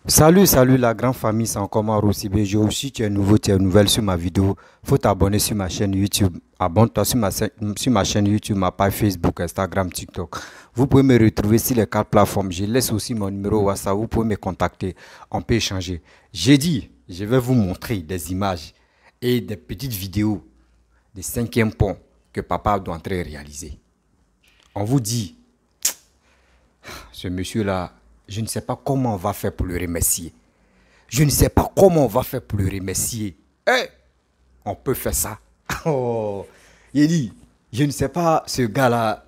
Salut la grande famille, c'est encore moi Rossibé. Si tu es nouveau, tu es nouvelle sur ma vidéo, faut t'abonner sur ma chaîne YouTube. Abonne-toi sur ma chaîne YouTube, ma page Facebook, Instagram, TikTok. Vous pouvez me retrouver sur les 4 plateformes. Je laisse aussi mon numéro WhatsApp, vous pouvez me contacter, on peut échanger. J'ai dit, je vais vous montrer des images et des petites vidéos des 5e ponts que papa doit entrer réaliser. On vous dit, ce monsieur-là, je ne sais pas comment on va faire pour le remercier. Je ne sais pas comment on va faire pour le remercier. Eh, on peut faire ça. Oh, il dit, je ne sais pas, ce gars-là,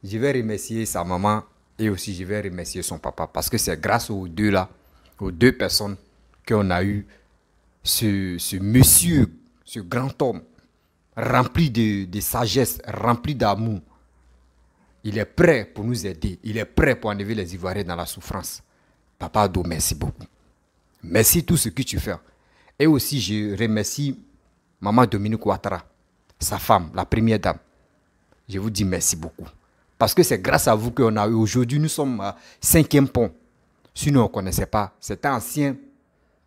je vais remercier sa maman et aussi je vais remercier son papa. Parce que c'est grâce aux deux là, aux deux personnes qu'on a eu ce monsieur, ce grand homme, rempli de sagesse, rempli d'amour. Il est prêt pour nous aider. Il est prêt pour enlever les Ivoiriens dans la souffrance. Papa Ado, merci beaucoup. Merci tout ce que tu fais. Et aussi, je remercie Maman Dominique Ouattara, sa femme, la première dame. Je vous dis merci beaucoup. Parce que c'est grâce à vous qu'on a eu aujourd'hui, nous sommes à 5e pont. Sinon, on ne connaissait pas. C'était un ancien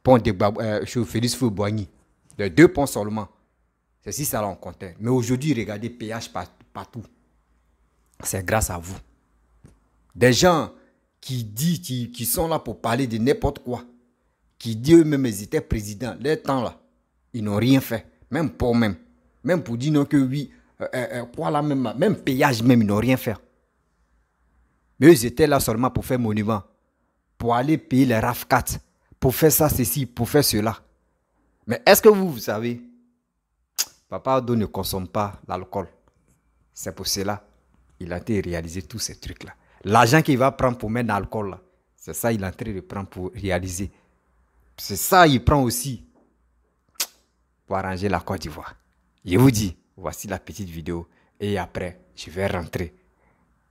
pont de Félix Houphouët-Boigny. De 2 ponts seulement. C'est si ça là on comptait. Mais aujourd'hui, regardez, péage partout. C'est grâce à vous. Des gens qui sont là pour parler de n'importe quoi, qui disent eux-mêmes ils étaient présidents, les temps là, ils n'ont rien fait. Même pour même. Même pour dire non que oui, quoi là même péage même, ils n'ont rien fait. Mais eux, ils étaient là seulement pour faire monument, pour aller payer les RAF4, pour faire ça, ceci, pour faire cela. Mais est-ce que vous savez, Papa Ado ne consomme pas l'alcool. C'est pour cela. Il a été réaliser tous ces trucs-là. L'argent qu'il va prendre pour mettre dans l'alcool, là, c'est ça qu'il est en train de prendre pour réaliser. C'est ça qu'il prend aussi pour arranger la Côte d'Ivoire. Je vous dis, voici la petite vidéo. Et après, je vais rentrer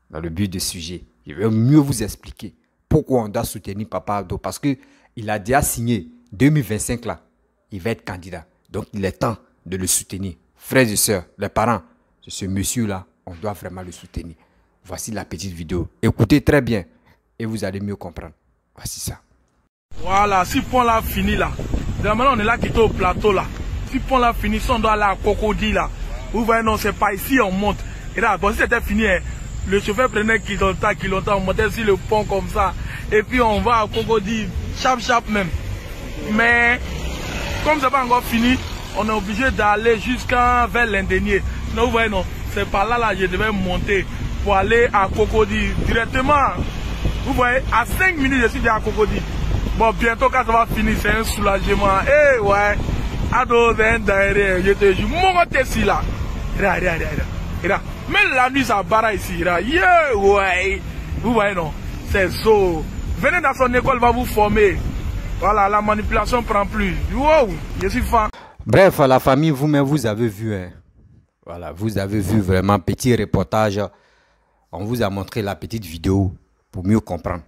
dans le but du sujet. Je vais mieux vous expliquer pourquoi on doit soutenir Papa Ado. Parce qu'il a déjà signé 2025 là. Il va être candidat. Donc il est temps de le soutenir. Frères et sœurs, les parents de ce monsieur-là, on doit vraiment le soutenir. Voici la petite vidéo. Écoutez très bien et vous allez mieux comprendre. Voici ça. Voilà, si pont là fini là. Maintenant on est là qui est au plateau là. Si pont là fini, si on doit aller à Cocody là. Vous voyez, non, c'est pas ici, on monte. Et là, bon, si c'était fini, hein, le chauffeur prenait qui longtemps, on montait sur le pont comme ça. Et puis on va à Cocody, chap même. Mais, comme c'est pas encore fini, on est obligé d'aller jusqu'à vers l'Indénier. Non, vous voyez, non. C'est par là, je devais monter pour aller à Cocody directement. Vous voyez, à 5 minutes, je suis déjà à Cocody. Bon, bientôt, quand ça va finir, c'est un soulagement. Eh, ouais. Ado, je te jure, mon côté ici, là. Regarde. Même la nuit, ça barre ici. Yeah, ouais. Vous voyez, non. C'est ça. Venez dans son école, va vous former. Voilà, la manipulation ne prend plus. Wow, je suis fan. Bref, la famille, vous-même, vous avez vu, hein. Voilà, vous avez vu vraiment petit reportage. On vous a montré la petite vidéo pour mieux comprendre.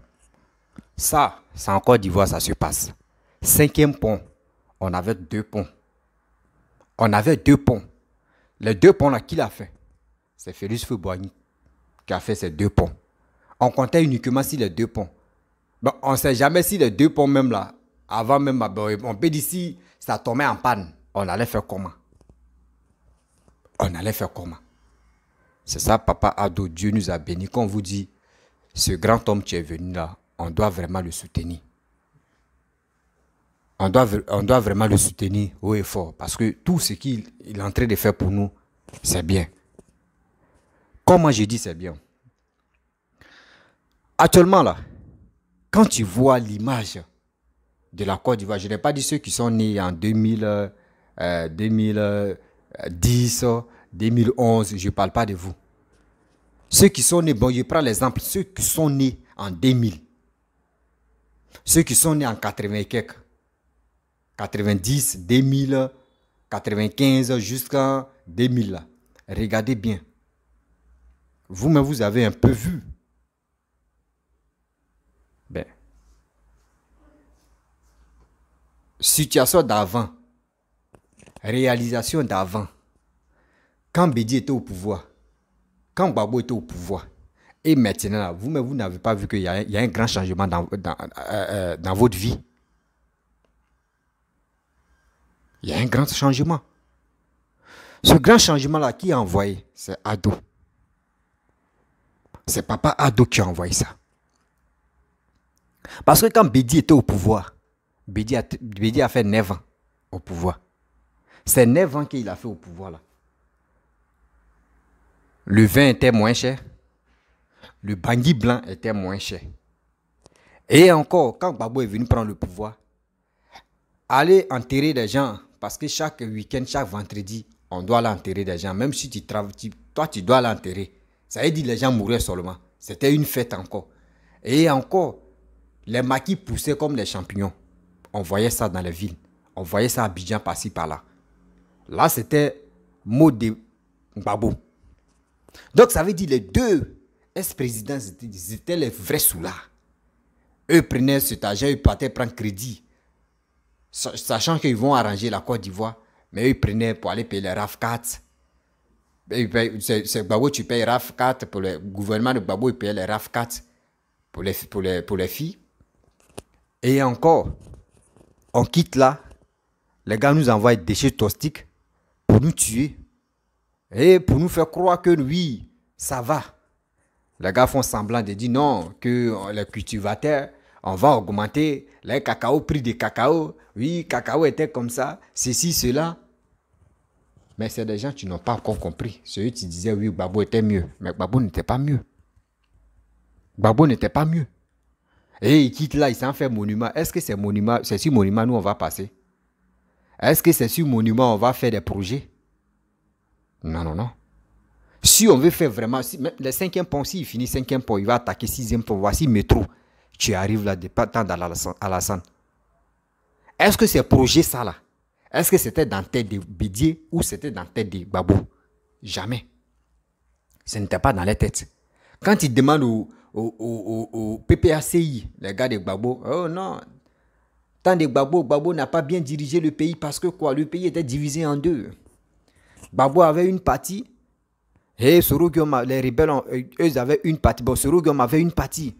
Ça, c'est en Côte d'Ivoire, ça se passe. 5e pont, on avait 2 ponts. On avait 2 ponts. Les 2 ponts là, qui l'a fait? C'est Félix Houphouët-Boigny qui a fait ces 2 ponts. On comptait uniquement sur les 2 ponts. Bon, on ne sait jamais si les 2 ponts même là, avant même, on peut dire si ça tombait en panne, on allait faire comment? On allait faire comment? C'est ça, Papa Ado, Dieu nous a bénis. Quand on vous dit, ce grand homme qui est venu là, on doit vraiment le soutenir. On doit vraiment le soutenir haut et fort. Parce que tout ce qu'il est en train de faire pour nous, c'est bien. Comment je dis c'est bien? Actuellement là, quand tu vois l'image de la Côte d'Ivoire, je n'ai pas dit ceux qui sont nés en 2010, 2011, je ne parle pas de vous. Ceux qui sont nés, bon, je prends l'exemple, ceux qui sont nés en 2000, ceux qui sont nés en 80 et quelques, 90, 2000, 95 jusqu'en 2000, là. Regardez bien. Vous-même, vous avez un peu vu. Ben, situation d'avant, réalisation d'avant. Quand Bédi était au pouvoir, quand Gbagbo était au pouvoir, Et maintenant, vous-même, vous n'avez pas vu qu'il y a un grand changement dans votre vie. Il y a un grand changement. Ce grand changement-là, qui a envoyé? C'est Ado. C'est Papa Ado qui a envoyé ça. Parce que quand Bédi était au pouvoir, Bédi a fait 9 ans au pouvoir. C'est 9 ans qu'il a fait au pouvoir là. Le vin était moins cher. Le Bangui blanc était moins cher. Et encore, quand Gbagbo est venu prendre le pouvoir, aller enterrer des gens, parce que chaque week-end, chaque vendredi, on doit aller enterrer des gens. Même si tu travailles, toi, tu dois l'enterrer. Ça veut dire que les gens mouraient seulement. C'était une fête encore. Et encore, les maquis poussaient comme les champignons. On voyait ça dans les villes. On voyait ça à Abidjan, par-ci, par-là. Là, c'était mot de Gbagbo. Donc, ça veut dire les deux ex-présidents, c'était les vrais soulards. Eux prenaient cet argent, ils partaient prendre crédit. Sachant qu'ils vont arranger la Côte d'Ivoire. Mais eux, ils prenaient pour aller payer les RAF4. C'est Gbagbo, tu payes RAF4. Pour le gouvernement de Gbagbo, il payait les RAF4 pour les filles. Et encore, on quitte là. Les gars nous envoient des déchets toxiques pour nous tuer. Et pour nous faire croire que oui, ça va. Les gars font semblant de dire non, que les cultivateurs, on va augmenter les cacao, prix des cacao. Oui, cacao était comme ça, ceci, cela. Mais c'est des gens qui n'ont pas encore compris. Ceux qui disaient oui, Gbagbo était mieux. Mais Gbagbo n'était pas mieux. Gbagbo n'était pas mieux. Et il quitte là, il s'en fait monument. Est-ce que c'est sur monument nous on va passer? Est-ce que c'est sur monument on va faire des projets? Non, non, non. Si on veut faire vraiment, le 5e pont, s'il finit 5e pont, il va attaquer 6e pont. Voici métro. Tu arrives là, à Alassane. Est-ce que c'est projet ça là? Est-ce que c'était dans la tête de Bédié ou c'était dans la tête de Gbagbo? Jamais. Ce n'était pas dans les têtes. Quand ils demandent au PPACI, les gars de Gbagbo, oh non, tant de Gbagbo n'a pas bien dirigé le pays parce que quoi? Le pays était divisé en deux. Gbagbo avait une partie. Et Sorogium, les rebelles, eux avaient une partie. Bon, Sorogium avait une partie.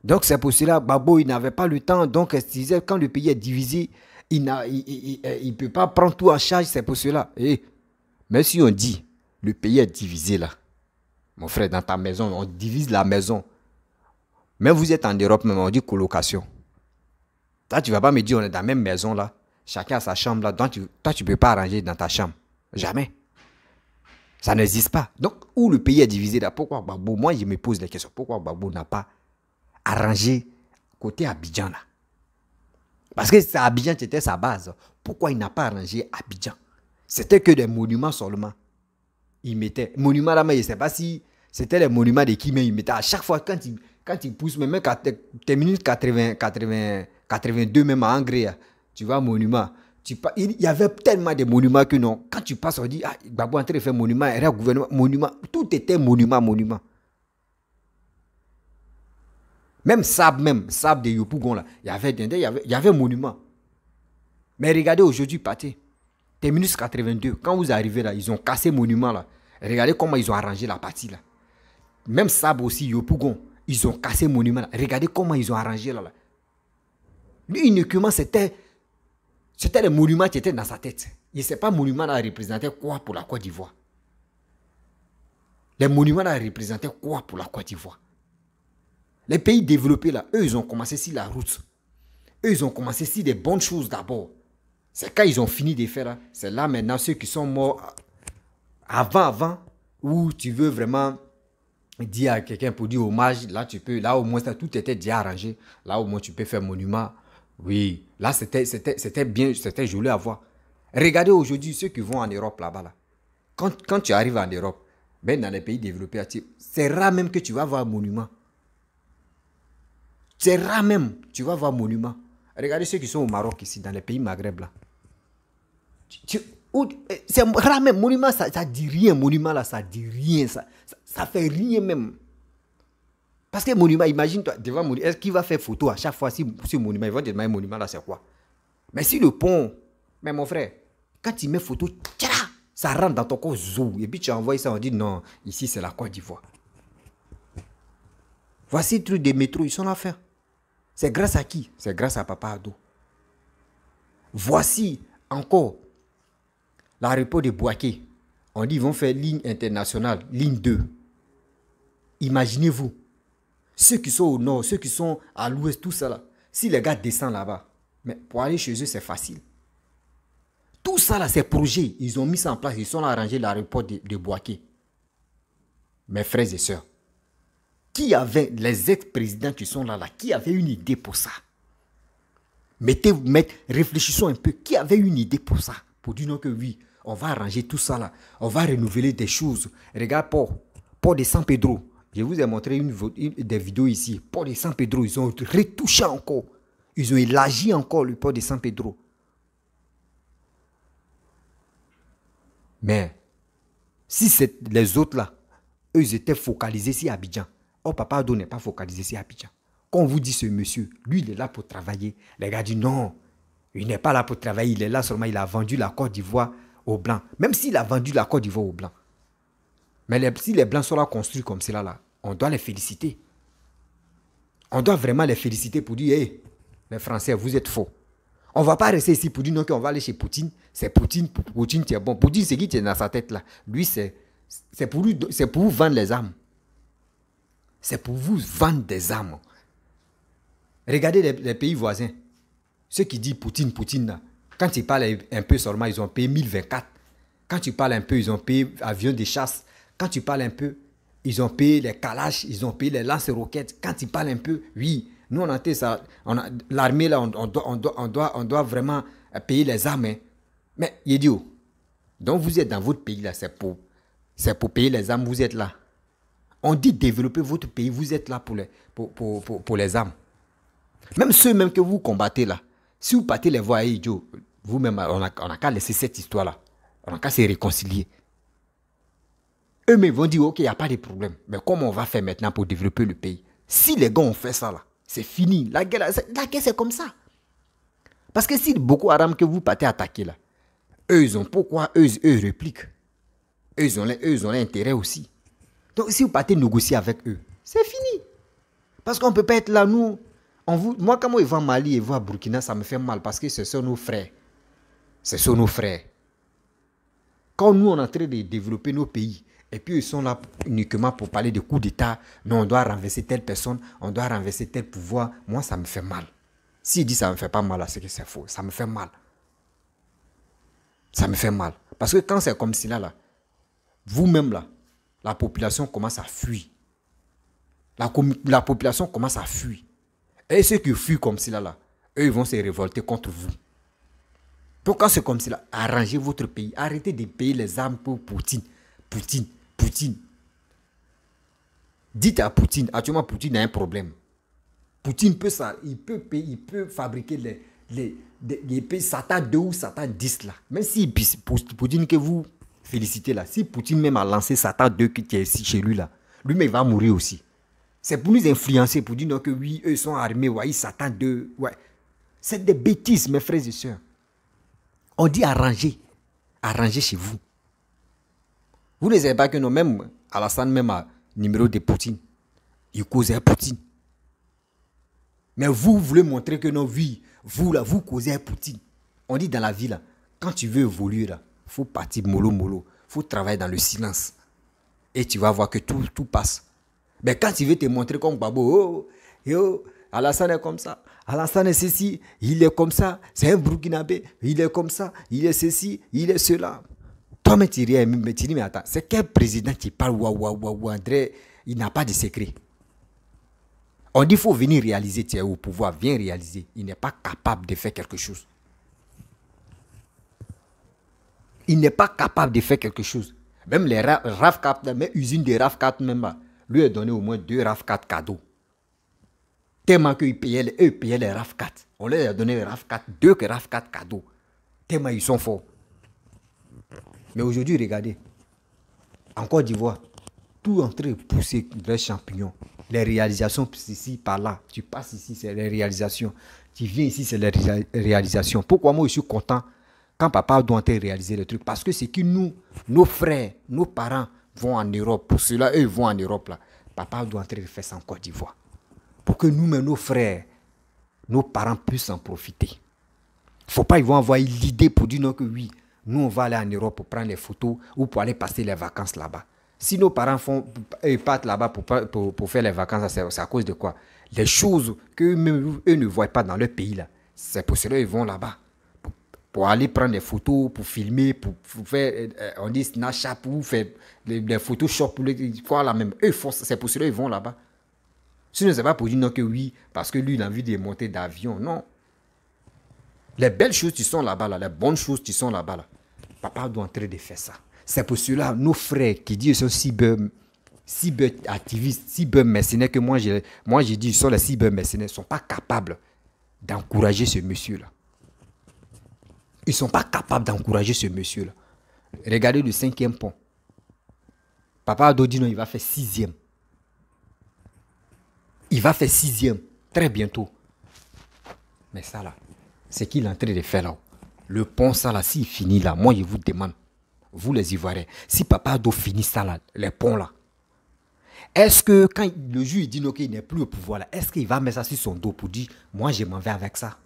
Donc, c'est pour cela que Gbagbo, il n'avait pas le temps. Donc, il disait, quand le pays est divisé, il ne peut pas prendre tout en charge. C'est pour cela. Et, mais si on dit, le pays est divisé là, mon frère, dans ta maison, on divise la maison. Même vous êtes en Europe, même on dit colocation. Toi, tu ne vas pas me dire, on est dans la même maison là. Chacun a sa chambre là. Donc, toi, tu ne peux pas arranger dans ta chambre. Jamais. Ça n'existe pas. Donc, où le pays est divisé là, pourquoi Gbagbo? Moi, je me pose la question. Pourquoi Gbagbo n'a pas arrangé côté Abidjan là? Parce que Abidjan, c'était sa base. Pourquoi il n'a pas arrangé Abidjan? C'était que des monuments seulement. Il mettait. Monuments là, mais je ne sais pas si c'était les monuments de qui, mais il mettait. À chaque fois, quand il pousse, même quand tu minutes 82, même à Angria, tu vois, monument. Il y avait tellement de monuments que non. Quand tu passes, on dit, ah, Gbagbo est en train de faire monument, il y a gouvernement, monument. Tout était monument. Même Sab de Yopougon, là, il y avait monument. Mais regardez aujourd'hui, Pathé, terminus 82, quand vous arrivez là, ils ont cassé monument là. Regardez comment ils ont arrangé la partie là. Même Sab aussi, Yopougon, ils ont cassé monument là. Regardez comment ils ont arrangé là. Lui, uniquement, c'était les monuments qui étaient dans sa tête. Il ne sait pas monument là représentait quoi pour la Côte d'Ivoire. Les monuments là représentaient quoi pour la Côte d'Ivoire. Les pays développés là, eux, ils ont commencé sur la route. Eux, ils ont commencé sur des bonnes choses d'abord. C'est quand ils ont fini de faire là. C'est là maintenant ceux qui sont morts avant, où tu veux vraiment dire à quelqu'un pour dire hommage, là tu peux, là au moins ça, tout était déjà arrangé. Là au moins tu peux faire monument. Oui, là c'était bien, c'était joli à voir. Regardez aujourd'hui ceux qui vont en Europe là-bas. Là. Quand tu arrives en Europe, même dans les pays développés, c'est rare même que tu vas voir un monument. C'est rare même, tu vas voir un monument. Regardez ceux qui sont au Maroc ici, dans les pays Maghreb là. C'est rare même, monument ça dit rien, monument là ça dit rien, ça fait rien même. Parce que monument, imagine-toi, devant monument, est-ce qu'il va faire photo à chaque fois si monument, il va te demander monument là c'est quoi? Mais si le pont, mais mon frère, quand tu mets photo, ça rentre dans ton corps, zou, et puis tu envoies ça, on dit non, ici c'est la Côte d'Ivoire. Voici le truc des métros, ils sont là à faire. C'est grâce à qui? C'est grâce à Papa Ado. Voici encore l'aéroport de Bouaké. On dit qu'ils vont faire ligne internationale, ligne 2. Imaginez-vous, ceux qui sont au nord, ceux qui sont à l'ouest, tout ça là, si les gars descendent là-bas, mais pour aller chez eux, c'est facile. Tout ça là, ces projets, ils ont mis ça en place, ils sont là à arranger l'aéroport de Bouaké. Mes frères et sœurs, qui avait, les ex-présidents qui sont là, qui avait une idée pour ça? Réfléchissons un peu, qui avait une idée pour ça? Pour dire non que oui, on va arranger tout ça là, on va renouveler des choses. Regarde Port de San Pedro. Je vous ai montré des vidéos ici. Port de San Pedro, ils ont retouché encore. Ils ont élargi encore le port de San Pedro. Mais, si les autres là, eux, ils étaient focalisés sur Abidjan. Oh, Papa Ado n'est pas focalisé sur Abidjan. Quand on vous dit ce monsieur, lui, il est là pour travailler. Les gars disent non, il n'est pas là pour travailler. Il est là seulement, il a vendu la Côte d'Ivoire aux Blancs. Même s'il a vendu la Côte d'Ivoire aux Blancs. Mais si les Blancs sont là construits comme cela, là, on doit les féliciter. On doit vraiment les féliciter pour dire, hey, les Français, vous êtes faux. On ne va pas rester ici pour dire non, qu'on va aller chez Poutine. C'est Poutine qui est bon. Poutine, c'est qui est dans sa tête là. Lui, c'est pour vous vendre les armes. C'est pour vous vendre des armes. Regardez les pays voisins. Ceux qui disent Poutine, là. Quand ils parlent un peu seulement, ils ont payé 1024. Quand tu parles un peu, ils ont payé avions de chasse. Quand tu parles un peu, ils ont payé les Kalash, ils ont payé les lance-roquettes. Quand tu parles un peu, oui, nous on a fait ça. L'armée là, on doit vraiment payer les armes. Hein. Mais idiot, donc vous êtes dans votre pays là, c'est pour payer les armes, vous êtes là. On dit développer votre pays, vous êtes là pour les armes. Même ceux même que vous combattez là, si vous partez les voir, idiot, vous-même, on a qu'à laisser cette histoire là. On a qu'à se réconcilier. Eux-mêmes vont dire, ok, il n'y a pas de problème. Mais comment on va faire maintenant pour développer le pays? Si les gars ont fait ça là, c'est fini. La guerre c'est comme ça. Parce que si Boko Haram que vous partez attaquer là, eux, ils ont pourquoi eux répliquent. Eux, ils ont l'intérêt aussi. Donc, si vous partez négocier avec eux, c'est fini. Parce qu'on ne peut pas être là, nous. Moi, quand moi, je vois Mali et vois Burkina, ça me fait mal parce que ce sont nos frères. Ce sont nos frères. Quand nous, on est en train de développer nos pays, et puis ils sont là uniquement pour parler de coups d'État, non, on doit renverser telle personne, on doit renverser tel pouvoir, moi, ça me fait mal. S'il dit ça ne me fait pas mal, c'est que c'est faux. Ça me fait mal. Ça me fait mal. Parce que quand c'est comme cela, là, vous-même, là, la population commence à fuir. La population commence à fuir. Et ceux qui fuient comme cela, là, eux, ils vont se révolter contre vous. Donc, quand c'est comme cela, arrangez votre pays. Arrêtez de payer les armes pour Poutine. Poutine. Dites à Poutine, actuellement, Poutine a un problème. Poutine peut ça, il peut fabriquer les Satan 2 ou Satan 10 là. Même si Poutine que vous félicitez là, si Poutine même a lancé Satan 2 qui est ici chez lui là, lui-même il va mourir aussi. C'est pour nous influencer, pour dire non, que oui, eux sont armés, ouais, Satan 2, ouais. C'est des bêtises, mes frères et sœurs. On dit arranger chez vous. Vous ne savez pas que non, même Alassane, même à numéro de Poutine, il causait à Poutine. Mais vous voulez montrer que non, oui, vous là, vous causez à Poutine. On dit dans la vie là, quand tu veux évoluer là, il faut partir mollo. Il faut travailler dans le silence. Et tu vas voir que tout passe. Mais quand tu veux te montrer comme Babo, Alassane est comme ça, Alassane est ceci, il est comme ça, c'est un Burkinabé, il est comme ça, il est ceci, il est cela. Toi, mais tu dis, mais attends, c'est quel président qui parle, André, il n'a pas de secret. On dit qu'il faut venir réaliser, tu es au pouvoir, viens réaliser. Il n'est pas capable de faire quelque chose. Il n'est pas capable de faire quelque chose. Même les RAV4, même usine de RAV4 même, lui a donné au moins 2 RAV4 cadeaux. Tellement qu'ils payaient les RAV4. On leur a donné les RAV4, 2 RAV4 cadeaux. Tellement ils sont forts. Mais aujourd'hui, regardez. En Côte d'Ivoire, tout en train de pousser des champignons. Les réalisations ici, par là. Tu passes ici, c'est les réalisations. Tu viens ici, c'est les réalisations. Pourquoi moi, je suis content quand papa doit réaliser le truc? Parce que c'est que nous, nos frères, nos parents vont en Europe. Pour cela, eux, ils vont en Europe là. Papa doit entrer de faire ça en Côte d'Ivoire. Pour que nous-mêmes, nos frères, nos parents puissent en profiter. Il ne faut pas, ils vont avoir l'idée pour dire non que oui, nous on va aller en Europe pour prendre les photos ou pour aller passer les vacances là-bas. Si nos parents partent là-bas pour faire les vacances, c'est à cause de quoi? Les choses qu'eux ne voient pas dans leur pays là. C'est pour cela qu'ils vont là-bas. Pour aller prendre des photos, pour filmer, pour faire, on dit Snapchat, pour faire des Photoshop, pour faire la même. C'est pour cela qu'ils vont là-bas. Sinon, ce n'est pas pour dire non que oui, parce que lui, il a envie de monter d'avion. Non. Les belles choses qui sont là-bas, là, les bonnes choses qui sont là-bas, là, papa doit entrer de faire ça. C'est pour cela, nos frères qui disent qu'ils sont cyber-activistes, cyber-mercenaires, que moi j'ai dit, ils sont les cyber-mercenaires, ne sont pas capables d'encourager ce monsieur-là. Ils ne sont pas capables d'encourager ce monsieur-là. Regardez le 5e pont. Papa Ado dit non, il va faire 6e. Il va faire 6e, très bientôt. Mais ça là, c'est qu'il est en train de faire là. Le pont, ça là, s'il finit là, moi je vous demande, vous les Ivoiriens, si Papa Ado finit ça là, les ponts là, est-ce que quand le juge dit non, qu'il n'est plus au pouvoir là, est-ce qu'il va mettre ça sur son dos pour dire, moi je m'en vais avec ça?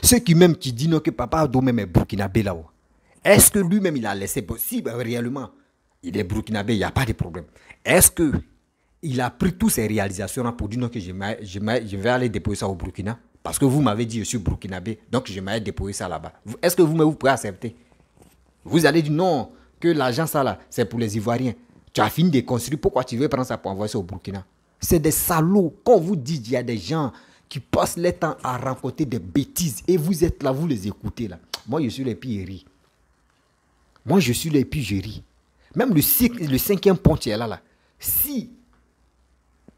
Ceux qui même qui disent non, que Papa Ado même est burkinabé là-haut, est-ce que lui-même il a laissé, si réellement il est burkinabé, il n'y a pas de problème. Est-ce que il a pris toutes ses réalisations là pour dire non, que je vais aller déposer ça au Burkina? Parce que vous m'avez dit je suis burkinabé, donc je vais déposer ça là-bas. Est-ce que vous pouvez accepter? Vous allez dire non, que l'argent ça là, c'est pour les Ivoiriens. Tu as fini de construire, pourquoi tu veux prendre ça pour envoyer ça au Burkina? C'est des salauds. Quand vous dites il y a des gens qui passent le temps à raconter des bêtises et vous êtes là, vous les écoutez là. Moi je suis les pires, je ris. Moi je suis les pires, je ris. Même le 5e pont qui est là, si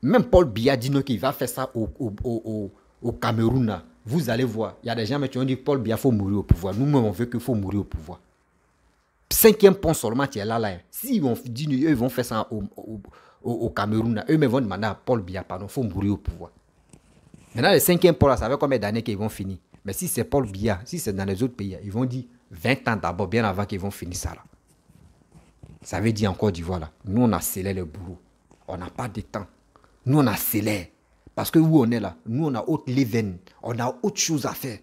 même Paul Biya dit qu'il va faire ça au Cameroun, là, vous allez voir, il y a des gens qui ont dit Paul Biya, il faut mourir au pouvoir. Nous-mêmes, on veut qu'il faut mourir au pouvoir. 5e pont seulement qui est là. Si ils vont faire ça au Cameroun, eux-mêmes vont demander à Paul Biya, pardon, il faut mourir au pouvoir. Maintenant, le 5e pont, là, ça fait combien d'années qu'ils vont finir? Mais si c'est Paul Biya, si c'est dans les autres pays, ils vont dire 20 ans d'abord, bien avant qu'ils vont finir ça. Là. Ça veut dire en Côte d'Ivoire, là, nous, on accélère le boulot. On n'a pas de temps. Nous, on accélère. Parce que où on est là, nous, on a autre leven. On a autre chose à faire.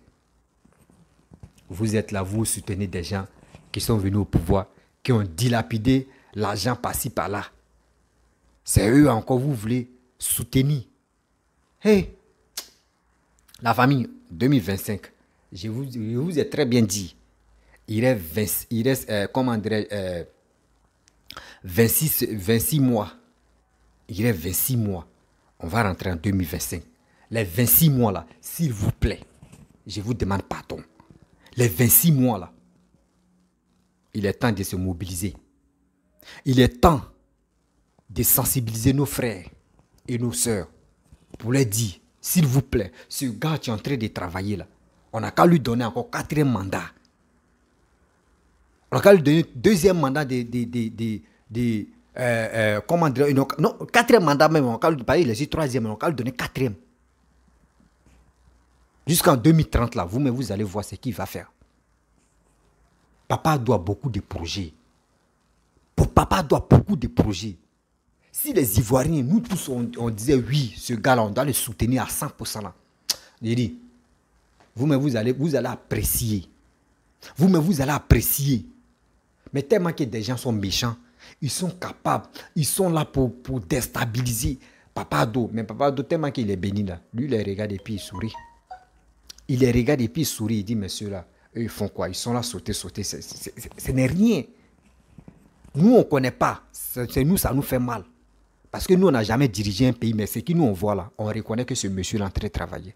Vous êtes là, vous soutenez des gens qui sont venus au pouvoir, qui ont dilapidé l'argent par-ci, par-là. C'est eux encore, vous voulez soutenir. Hey, la famille, 2025, je vous ai très bien dit, il reste comment dirais 26 mois. Il reste 26 mois. On va rentrer en 2025. Les 26 mois là, s'il vous plaît, je vous demande pardon. Les 26 mois là, il est temps de se mobiliser. Il est temps de sensibiliser nos frères et nos sœurs pour leur dire, s'il vous plaît, ce gars qui est en train de travailler là, on n'a qu'à lui donner encore 4e mandat. On n'a qu'à lui donner 2e mandat comment dire, non, 4e mandat même, on va lui parler, il est 3e, on va lui donner 4e. Jusqu'en 2030 là, vous-même vous allez voir ce qu'il va faire. Papa doit beaucoup de projets. Papa doit beaucoup de projets. Si les Ivoiriens, nous tous, on disait oui, ce gars-là, on doit le soutenir à 100% là. J'ai dit, vous-même vous allez apprécier. Vous-même vous allez apprécier. Mais tellement que des gens sont méchants, ils sont capables, ils sont là pour déstabiliser Papa Ado. Mais Papa Ado, tellement qu'il est béni là, lui il les regarde et puis il sourit. Il les regarde et puis il sourit, il dit, messieurs là, eux ils font quoi? Ils sont là sauter, ce n'est rien. Nous on ne connaît pas, c'est nous, ça nous fait mal. Parce que nous on n'a jamais dirigé un pays, mais ce que nous on voit là, on reconnaît que ce monsieur là est en train de travailler.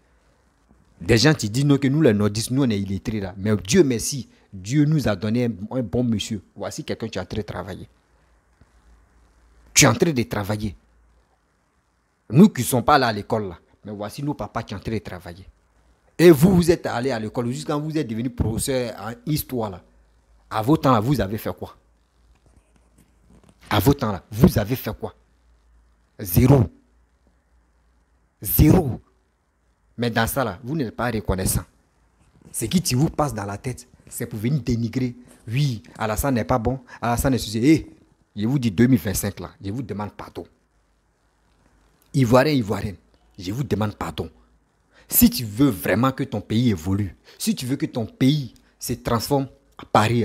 Des gens qui disent non, que nous les nordistes, nous on est illettrés là. Mais Dieu merci, Dieu nous a donné un bon monsieur. Voici quelqu'un qui est en train de travailler. Tu es en train de travailler. Nous qui ne sommes pas là à l'école là, mais voici nos papas qui sont en train de travailler. Et vous êtes allé à l'école, jusqu'à quand vous êtes devenu professeur en histoire là. À vos temps là, vous avez fait quoi? À vos temps là, vous avez fait quoi? Zéro. Mais dans ça là, vous n'êtes pas reconnaissant. Ce qui vous passe dans la tête, c'est pour venir dénigrer. Oui, Alassane n'est pas bon, Alassane est sujet. Je vous dis 2025 là, je vous demande pardon. Ivoirien, Ivoirienne, je vous demande pardon. Si tu veux vraiment que ton pays évolue, si tu veux que ton pays se transforme à Paris,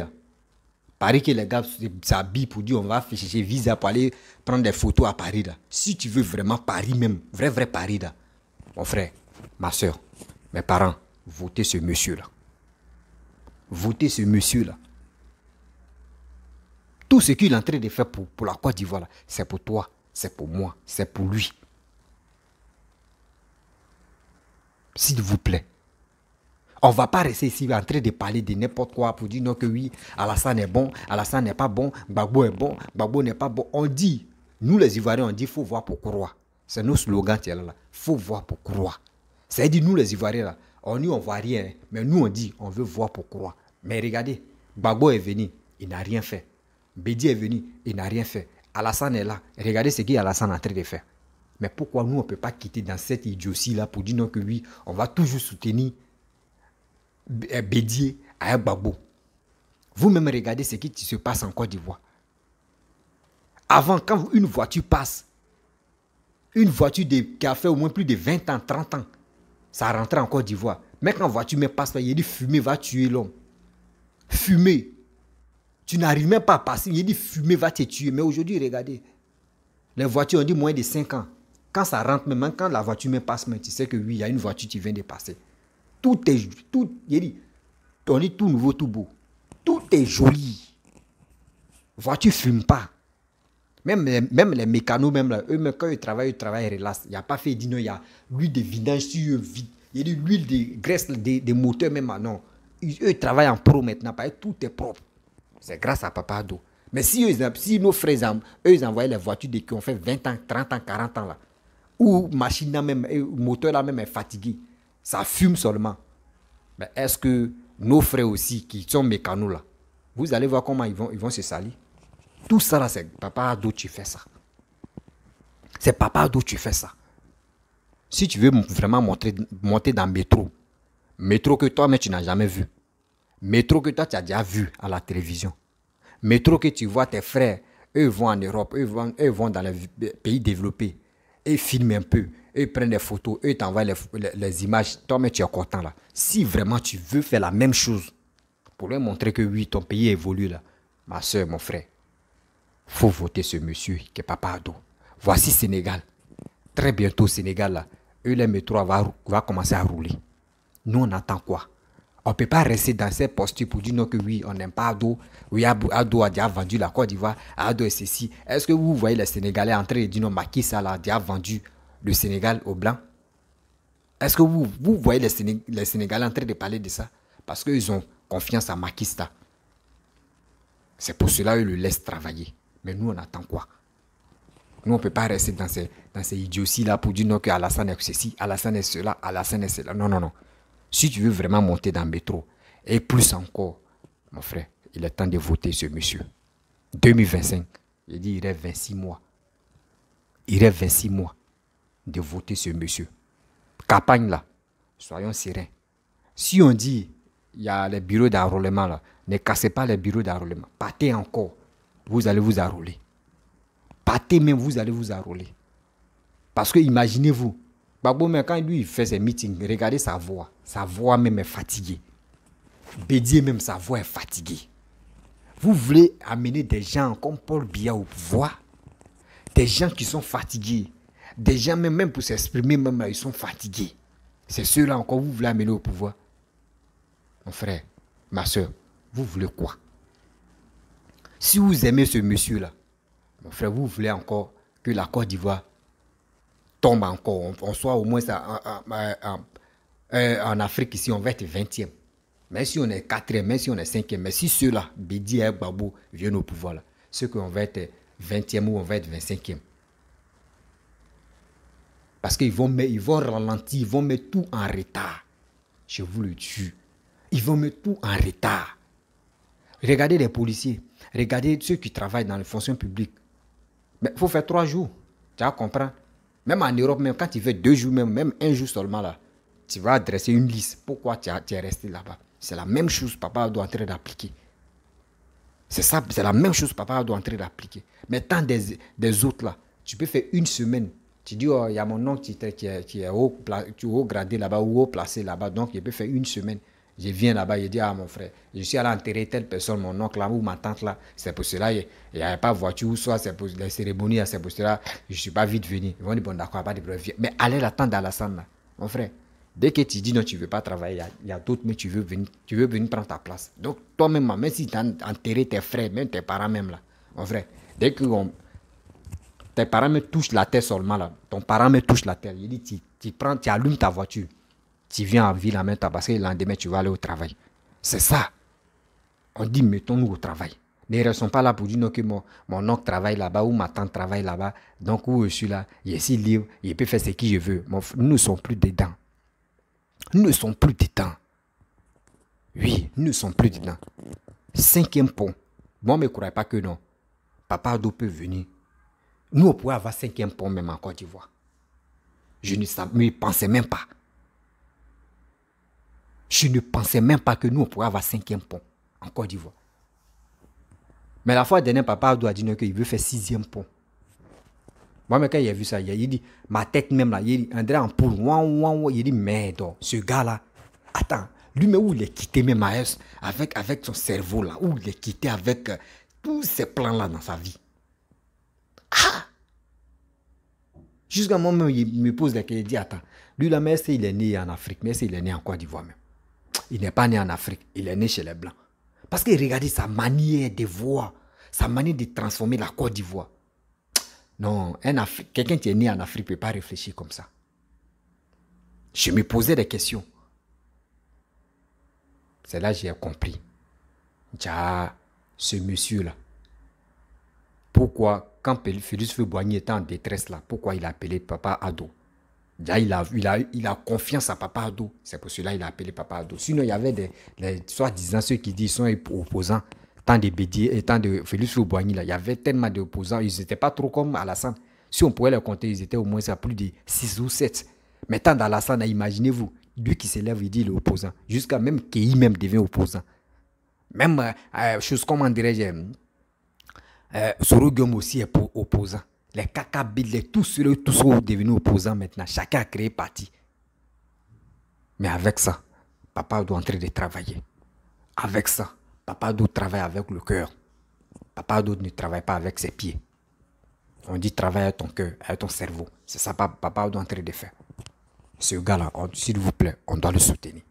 Paris que les gars s'habillent pour dire on va chercher visa pour aller prendre des photos à Paris. Là. Si tu veux vraiment Paris même, vrai Paris, là, mon frère, ma soeur, mes parents, votez ce monsieur-là. Votez ce monsieur-là. Tout ce qu'il est en train de faire pour la Côte d'Ivoire, c'est pour toi, c'est pour moi, c'est pour lui. S'il vous plaît. On ne va pas rester ici en train de parler de n'importe quoi pour dire non que oui, Alassane est bon, Alassane n'est pas bon, Gbagbo est bon, Gbagbo n'est pas bon. On dit, nous les Ivoiriens, on dit il faut voir pour croire. C'est nos slogans qui est là. Il faut voir pour croire. C'est-à-dire nous les Ivoiriens, là, on ne voit rien, mais nous on dit on veut voir pour croire. Mais regardez, Gbagbo est venu, il n'a rien fait. Bédi est venu, il n'a rien fait. Alassane est là. Regardez ce qu'Alassane est en train de faire. Mais pourquoi nous on ne peut pas quitter dans cette idiotie-là pour dire non que oui, on va toujours soutenir Bédié à Gbagbo. Vous-même regardez ce qui se passe en Côte d'Ivoire. Avant, quand une voiture passe, une voiture qui a fait au moins plus de 20 ans, 30 ans, ça rentre en Côte d'Ivoire. Mais quand la voiture ne passe pas, il dit fumer va tuer l'homme. Fumer. Tu n'arrives même pas à passer, il dit fumer va te tuer. Mais aujourd'hui, regardez, les voitures ont dit moins de 5 ans. Quand ça rentre, même quand la voiture me passe, tu sais que oui, il y a une voiture qui vient de passer. Tout est, on dit tout nouveau, tout beau. Tout est joli. Voiture ne fume pas. Même les mécanos, même là, eux, quand ils travaillent relax. Il n'y a pas fait, il y a l'huile de vidange sur eux, il y a l'huile de graisse des moteurs, même non. Eux, ils travaillent en pro maintenant, parce que tout est propre. C'est grâce à Papa Ado. Mais si nos frères, eux, ils envoyaient les voitures qui ont fait 20 ans, 30 ans, 40 ans, là, ou machine là même, moteur là même est fatigué, ça fume seulement. Mais est-ce que nos frères aussi, qui sont mécanos là, vous allez voir comment ils vont se salir. Tout ça là, c'est Papa Ado, tu fais ça. C'est Papa Ado, tu fais ça. Si tu veux vraiment monter dans le métro que toi, mais tu n'as jamais vu, métro que toi, tu as déjà vu à la télévision, métro que tu vois tes frères, eux vont en Europe, eux vont dans les pays développés, et filment un peu, eux prennent des photos, eux t'envoient les images, toi mais tu es content là. Si vraiment tu veux faire la même chose, pour leur montrer que oui, ton pays évolue là, ma soeur, mon frère, faut voter ce monsieur qui est Papa Ado. Voici Sénégal. Très bientôt Sénégal là, eux les métros va commencer à rouler. Nous on attend quoi? On ne peut pas rester dans ces postures pour dire non que oui, on n'aime pas Ado. Oui, Ado a déjà vendu la Côte d'Ivoire. Ado est ceci. Est-ce que vous voyez les Sénégalais en train de dire non, Macky Sall a déjà vendu le Sénégal aux Blancs? Est-ce que vous voyez les Sénégalais en train de parler de ça? Parce qu'ils ont confiance à Macky Sall. C'est pour cela qu'ils le laissent travailler. Mais nous, on attend quoi? Nous, on ne peut pas rester dans ces idioties-là pour dire non que Alassane est ceci, Alassane est cela, Alassane est cela. Non, non, non. Si tu veux vraiment monter dans le métro, et plus encore, mon frère, il est temps de voter ce monsieur. 2025, il dit il reste 26 mois. Il reste 26 mois de voter ce monsieur. Campagne là, soyons sereins. Si on dit, il y a les bureaux d'enrôlement là, ne cassez pas les bureaux d'enrôlement. Partez encore, vous allez vous enrôler. Partez même, vous allez vous enrôler. Parce que imaginez-vous, Gbagbo, quand lui il fait ses meetings, regardez sa voix même est fatiguée. Bédié même, sa voix est fatiguée. Vous voulez amener des gens comme Paul Biya au pouvoir, des gens qui sont fatigués, des gens même pour s'exprimer, même ils sont fatigués. C'est ceux-là encore vous voulez amener au pouvoir. Mon frère, ma soeur, vous voulez quoi? Si vous aimez ce monsieur-là, mon frère, vous voulez encore que la Côte d'Ivoire tombe encore, on soit au moins en Afrique ici, on va être 20e. Mais si on est 4e, même si on est 5e, mais si ceux-là, Bédi et Gbagbo, viennent au pouvoir, là, ceux qu'on va être 20e ou on va être 25e. Parce qu'ils vont ralentir, ils vont mettre tout en retard. Je vous le dis. Ils vont mettre tout en retard. Regardez les policiers, regardez ceux qui travaillent dans les fonctions publiques. Mais il faut faire 3 jours, tu vas comprendre. Même en Europe, même quand tu fais 2 jours, même 1 jour seulement là, tu vas adresser une liste. Pourquoi tu es resté là-bas? C'est la même chose Papa doit entrer d'appliquer. C'est la même chose Papa doit entrer d'appliquer. Mais tant des autres là, tu peux faire 1 semaine, Tu dis, oh, il y a mon oncle qui est haut gradé là-bas ou haut placé là-bas, donc il peut faire une semaine. Je viens là-bas, il dit, ah mon frère, je suis allé enterrer telle personne, mon oncle là ou ma tante là, c'est pour cela, il n'y avait pas de voiture, ou soit c'est pour les cérémonies, c'est pour cela, je ne suis pas vite venu. Ils vont dire, bon d'accord, pas de problème. Mais allez l'attendre à la salle là, mon frère. Dès que tu dis non, tu ne veux pas travailler, il y a d'autres, mais tu veux venir prendre ta place. Donc toi-même, même si tu as enterré tes frères, même tes parents même là, mon frère, dès que tes parents me touchent la terre seulement là, ton parent me touche la terre, il dit, tu allumes ta voiture. Tu viens en ville en même temps parce que le lendemain, tu vas aller au travail. C'est ça. On dit, mettons-nous au travail. Ne restons pas là pour dire non, que mon oncle travaille là-bas ou ma tante travaille là-bas. Donc, où je suis là, il est si libre, il peut faire ce que je veux. Nous ne sommes plus dedans. Nous ne sommes plus dedans. Oui, nous ne sommes plus dedans. 5e pont. Moi, je ne crois pas que non. Papa Ado peut venir. Nous, on pourrait avoir 5e pont même en Côte d'Ivoire. Je ne pensais même pas. Je ne pensais même pas que nous, on pourrait avoir 5e pont en Côte d'Ivoire. Mais la fois dernière, Papa Ado a dit qu'il veut faire 6e pont. Moi, quand il a vu ça, il dit, ma tête même là, il dit, André en poule, il dit, merde, ce gars-là, attends, lui, mais où il est quitté même avec son cerveau là, où il est quitté avec tous ces plans-là dans sa vie. Ah! Jusqu'à un moment, il me pose la question, il dit, attends, lui là, mais il est né en Afrique, mais il est né en Côte d'Ivoire même. Il n'est pas né en Afrique, il est né chez les Blancs. Parce que regardez sa manière de voir, sa manière de transformer la Côte d'Ivoire. Non, quelqu'un qui est né en Afrique ne peut pas réfléchir comme ça. Je me posais des questions. C'est là que j'ai compris. Ce monsieur-là, pourquoi, quand Félix Houphouët-Boigny était en détresse là, pourquoi il a appelé Papa Ado? Il a confiance à Papa Ado. C'est pour cela qu'il a appelé Papa Ado. Sinon, il y avait soi-disant ceux qui disent qu'ils sont opposants, tant de Bédier et tant de Félix Houphouët-Boigny. Il y avait tellement d'opposants. Ils n'étaient pas trop comme Alassane. Si on pouvait les compter, ils étaient au moins à plus de 6 ou 7. Mais tant d'Alassane, imaginez-vous, lui qui s'élève, il dit il est opposant. Jusqu'à même Kéhi même devient opposant. Même chose comme, on dirait, Soro Guillaume aussi est opposant. Les Kakabils, tous sont devenus opposants maintenant. Chacun a créé parti. Mais avec ça, Papa doit entrer de travailler. Avec ça, Papa doit travailler avec le cœur. Papa doit ne travaille pas avec ses pieds. On dit travaille avec ton cœur, avec ton cerveau. C'est ça que Papa doit entrer de faire. Ce gars-là, s'il vous plaît, on doit le soutenir.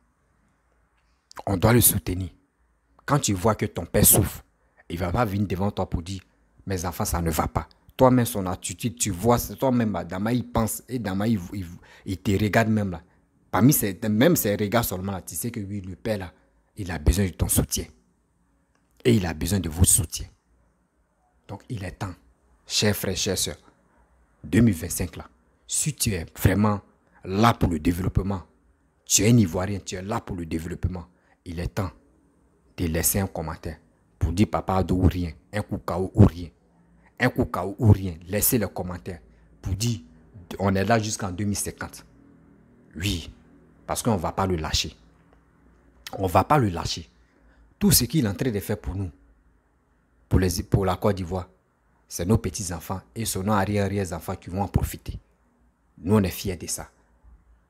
On doit le soutenir. Quand tu vois que ton père souffre, il ne va pas venir devant toi pour dire mes enfants, ça ne va pas. Toi-même, son attitude, tu vois, toi-même, Dama, il pense, et Dama, il te regarde même là. Parmi même ses regards seulement là, tu sais que oui, le père là, il a besoin de ton soutien. Et il a besoin de votre soutien. Donc, il est temps, chers frères, chères sœurs, 2025 là, si tu es vraiment là pour le développement, tu es un Ivoirien, tu es là pour le développement, il est temps de laisser un commentaire pour dire Papa Ado ou rien, un coup KO ou rien. Un coup KO ou rien, laissez le commentaire pour dire on est là jusqu'en 2050. Oui, parce qu'on ne va pas le lâcher. On ne va pas le lâcher. Tout ce qu'il est en train de faire pour nous, pour la Côte d'Ivoire, c'est nos petits-enfants et nos arrière-enfants qui vont en profiter. Nous, on est fiers de ça.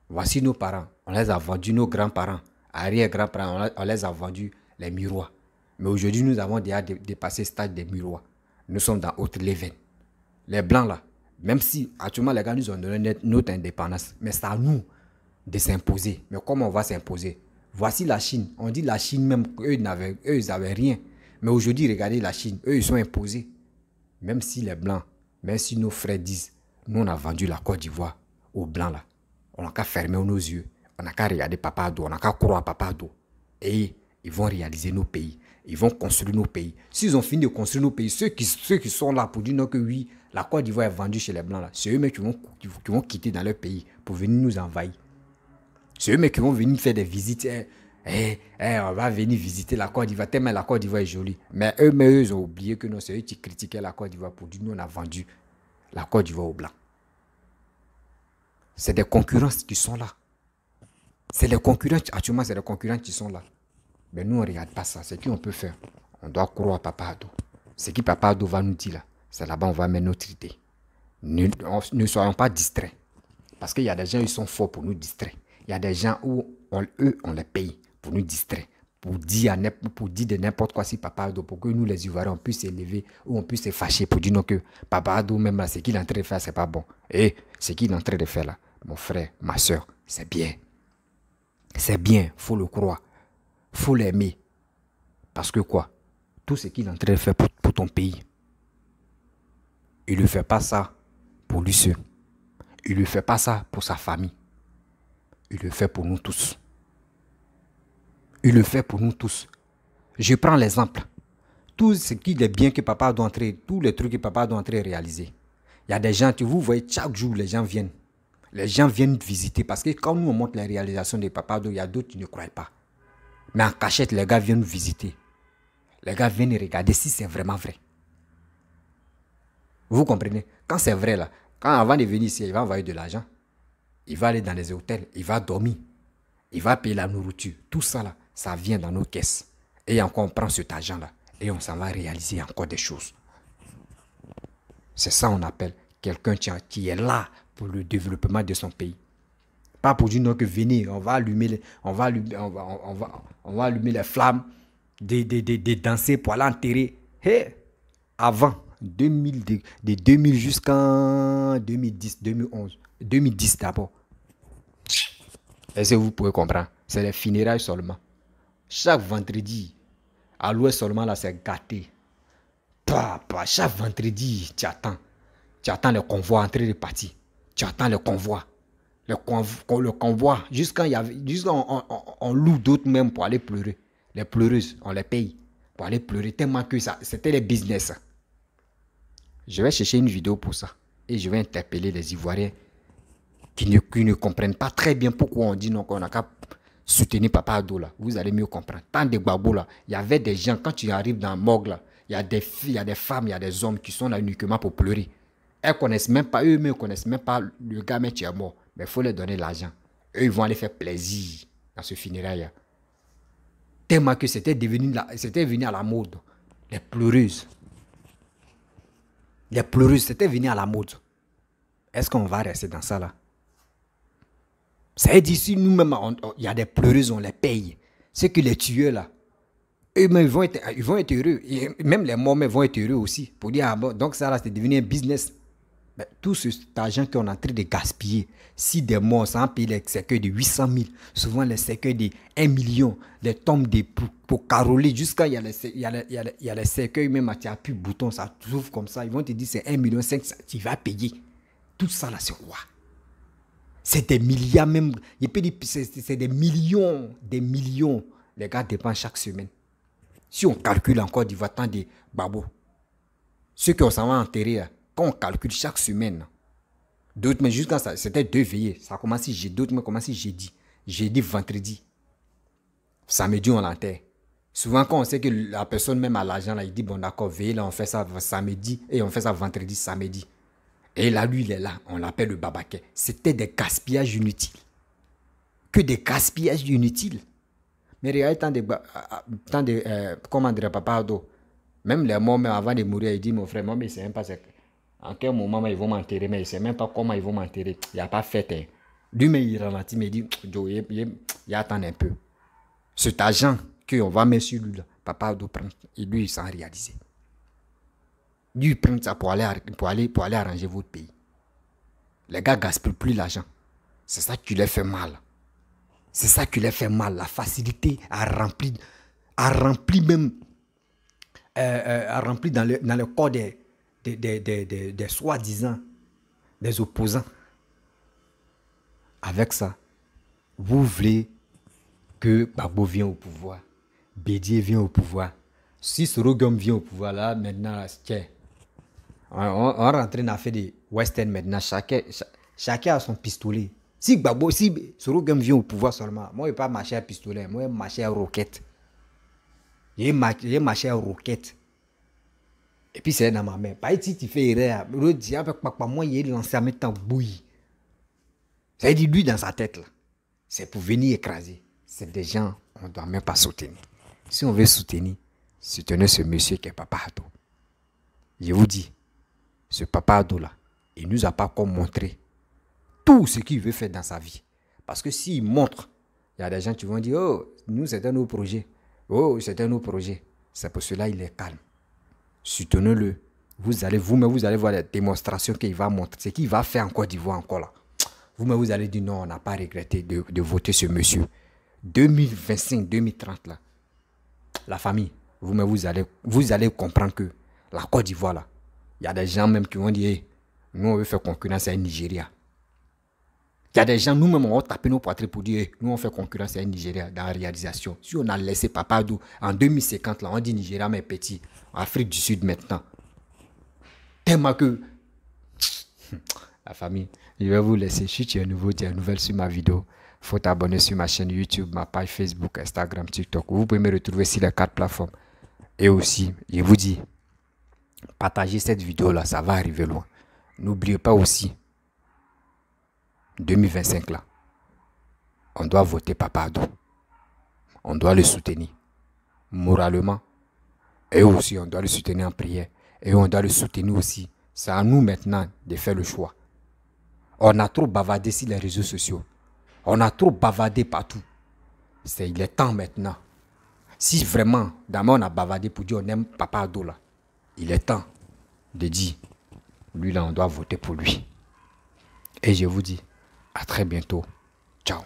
Voici nos parents, on les a vendus, nos grands-parents, arrière-grands-parents, on les a vendus les miroirs. Mais aujourd'hui, nous avons déjà dépassé le stade des miroirs. Nous sommes dans autre level. Les Blancs là, même si actuellement les gars nous ont donné notre indépendance, mais c'est à nous de s'imposer. Mais comment on va s'imposer? Voici la Chine. On dit la Chine même, eux ils n'avaient rien. Mais aujourd'hui, regardez la Chine, eux ils sont imposés. Même si les Blancs, même si nos frères disent, nous on a vendu la Côte d'Ivoire aux Blancs là. On n'a qu'à fermer nos yeux. On n'a qu'à regarder Papa Ado, on n'a qu'à croire à Papa Ado. Et ils vont réaliser nos pays. Ils vont construire nos pays. S'ils ont fini de construire nos pays, ceux qui sont là pour dire non que oui, la Côte d'Ivoire est vendue chez les Blancs, là, c'est eux-mêmes qui vont quitter dans leur pays pour venir nous envahir. C'est eux-mêmes qui vont venir faire des visites. On va venir visiter la Côte d'Ivoire, tellement la Côte d'Ivoire est jolie. Mais eux-mêmes, ils ont oublié que non, c'est eux qui critiquaient la Côte d'Ivoire pour dire nous, on a vendu la Côte d'Ivoire aux Blancs. C'est des concurrents qui sont là. C'est les concurrents, actuellement, c'est les concurrents qui sont là. Mais nous, on ne regarde pas ça. C'est ce qu'on peut faire. On doit croire à Papa Ado. Ce que Papa Ado va nous dire là, c'est là-bas on va mettre notre idée. Ne soyons pas distraits. Parce qu'il y a des gens, ils sont forts pour nous distraire. Il y a des gens où, eux, on les paye pour nous distraire. Pour dire de n'importe quoi si Papa Ado, pour que nous, les Ivoiriens, on puisse s'élever ou on puisse se fâcher pour dire non que Papa Ado, même là, ce qu'il est en train de faire, c'est pas bon. Et ce qu'il est en train de faire là, mon frère, ma soeur, c'est bien. C'est bien, faut le croire. Faut l'aimer. Parce que quoi? Tout ce qu'il est en train de faire pour ton pays, il ne fait pas ça pour lui seul. Il ne fait pas ça pour sa famille. Il le fait pour nous tous. Il le fait pour nous tous. Je prends l'exemple. Tout ce qui est bien que papa doit entrer, tous les trucs que papa doit entrer réaliser. Il y a des gens, vous voyez, chaque jour, les gens viennent. Les gens viennent visiter parce que quand nous on montre les réalisations de papa, il y a d'autres qui ne croient pas. Mais en cachette, les gars viennent nous visiter. Les gars viennent regarder si c'est vraiment vrai. Vous comprenez? Quand c'est vrai là, quand avant de venir ici, il va envoyer de l'argent. Il va aller dans les hôtels, il va dormir. Il va payer la nourriture. Tout ça là, ça vient dans nos caisses. Et encore on prend cet argent là et on s'en va réaliser encore des choses. C'est ça qu'on appelle quelqu'un qui est là pour le développement de son pays. Pas pour dire non que venez, on va allumer les flammes, de danser pour aller enterrer. Hey, avant, de 2000 jusqu'en 2010, 2011, 2010 d'abord. Est-ce que vous pouvez comprendre? C'est les funérailles seulement. Chaque vendredi, à l'ouest seulement, là, c'est gâté. Chaque vendredi, tu attends. Tu attends le convoi en train de partir. Tu attends le convoi. Le convoi, jusqu'à on loue d'autres même pour aller pleurer. Les pleureuses, on les paye pour aller pleurer. Tellement que c'était les business. Je vais chercher une vidéo pour ça. Et je vais interpeller les Ivoiriens qui ne comprennent pas très bien pourquoi on dit non, qu'on n'a qu'à soutenir Papa Ado là. Vous allez mieux comprendre. Tant de babos là, il y avait des gens, quand tu arrives dans la morgue là, il y a des filles, il y a des femmes, il y a des hommes qui sont là uniquement pour pleurer. Elles connaissent même pas, eux-mêmes ne connaissent même pas le gars, mais tu es mort. Mais il faut leur donner l'argent. Eux, ils vont aller faire plaisir dans ce funérail. Tellement que c'était venu à la mode. Les pleureuses. Les pleureuses, c'était venu à la mode. Est-ce qu'on va rester dans ça là? Ça veut dire si nous-mêmes, il y a des pleureuses, on les paye. C'est que les tueurs là, eux-mêmes, ils vont être heureux. Et même les morts vont être heureux aussi. Pour dire, ah bon, donc ça là, c'est devenu un business. Mais tout cet argent qu'on est en train de gaspiller, si des morts, ça a payé les cercueils de 800 000, souvent les cercueils de 1 million, les tombes pour caroler, jusqu'à il y a les cercueils même, tu as plus de boutons, ça s'ouvre comme ça, ils vont te dire c'est 1,5 million, tu vas payer. Tout ça là, c'est quoi? C'est des milliards même, c'est des millions, les gars dépensent chaque semaine. Si on calcule encore du temps des babos, ceux qui s'en va enterrer là, quand on calcule chaque semaine, d'autres, mais jusqu'à ça, c'était 2 veillées. Ça a commencé jeudi, d'autres mais commencé jeudi. Jeudi, vendredi. Samedi, on l'enterre. Souvent, quand on sait que la personne même a l'argent, là, il dit, bon d'accord, veillez, là, on fait ça samedi et on fait ça vendredi, samedi. Et là, lui, il est là, on l'appelle le babaquet. C'était des gaspillages inutiles. Que des gaspillages inutiles. Mais regardez, tant de comment dire, Papa Ado, même les morts, même avant de mourir, il dit, mon frère, moi, mais c'est même pas en quel moment ils vont m'enterrer, mais il ne sait même pas comment ils vont m'enterrer. Il n'y a pas fait. Hein. Lui-même, il ralentit, mais il dit, Joe, il attend un peu. Cet argent qu'on va mettre sur lui, là, Papa Ado prend, et lui, il s'en réaliser. Lui, il prend ça pour aller arranger votre pays. Les gars ne gaspillent plus l'argent. C'est ça qui leur fait mal. C'est ça qui leur fait mal. La facilité à remplir même, à remplir dans le corps des soi-disant, des opposants. Avec ça, vous voulez que Gbagbo vienne au pouvoir, Bédié vienne au pouvoir. Si Sorogum vient au pouvoir, là, maintenant, on rentre dans l'affaire de Western maintenant. Chacun a son pistolet. Si Sorogum vient au pouvoir seulement, moi, je ne vais pas marcher à pistolet, moi, je vais marcher à roquette. Je vais marcher à roquette. Et puis c'est dans ma main. Pas si tu fais erreur, moi il est lancé à mettre en bouillie. Ça veut dire lui dans sa tête là. C'est pour venir écraser. C'est des gens, on ne doit même pas soutenir. Si on veut soutenir, soutenez ce monsieur qui est Papa Ado. Je vous dis, ce Papa Ado là, il ne nous a pas encore montré tout ce qu'il veut faire dans sa vie. Parce que s'il montre, il y a des gens qui vont dire, oh, nous, c'est un autre projet. Oh, c'est un autre projet. C'est pour cela qu'il est calme. Soutenez-le. Vous allez voir les démonstrations qu'il va montrer. Ce qu'il va faire en Côte d'Ivoire encore là. Vous allez dire non, on n'a pas regretté de voter ce monsieur. 2025, 2030 là. La famille, vous allez comprendre que la Côte d'Ivoire là, il y a des gens même qui vont dire, hey, nous on veut faire concurrence à un Nigeria. Il y a des gens, nous-mêmes, on va taper nos poitrines pour dire, hey, nous on fait concurrence à un Nigeria dans la réalisation. Si on a laissé Papadou en 2050 là, on dit Nigeria mais petit, Afrique du Sud maintenant. Tellement que la famille, je vais vous laisser. Si tu es nouveau, tu es nouvelle sur ma vidéo, il faut t'abonner sur ma chaîne YouTube, ma page Facebook, Instagram, TikTok. Vous pouvez me retrouver sur les 4 plateformes. Et aussi, je vous dis, partagez cette vidéo là, ça va arriver loin. N'oubliez pas aussi, 2025 là, on doit voter Papadou. On doit le soutenir moralement. Et aussi, on doit le soutenir en prière. Et on doit le soutenir aussi. C'est à nous maintenant de faire le choix. On a trop bavardé sur les réseaux sociaux. On a trop bavardé partout. Il est temps maintenant. Si vraiment, d'abord on a bavardé pour dire on aime Papadou là, il est temps de dire, lui là on doit voter pour lui. Et je vous dis, à très bientôt. Ciao.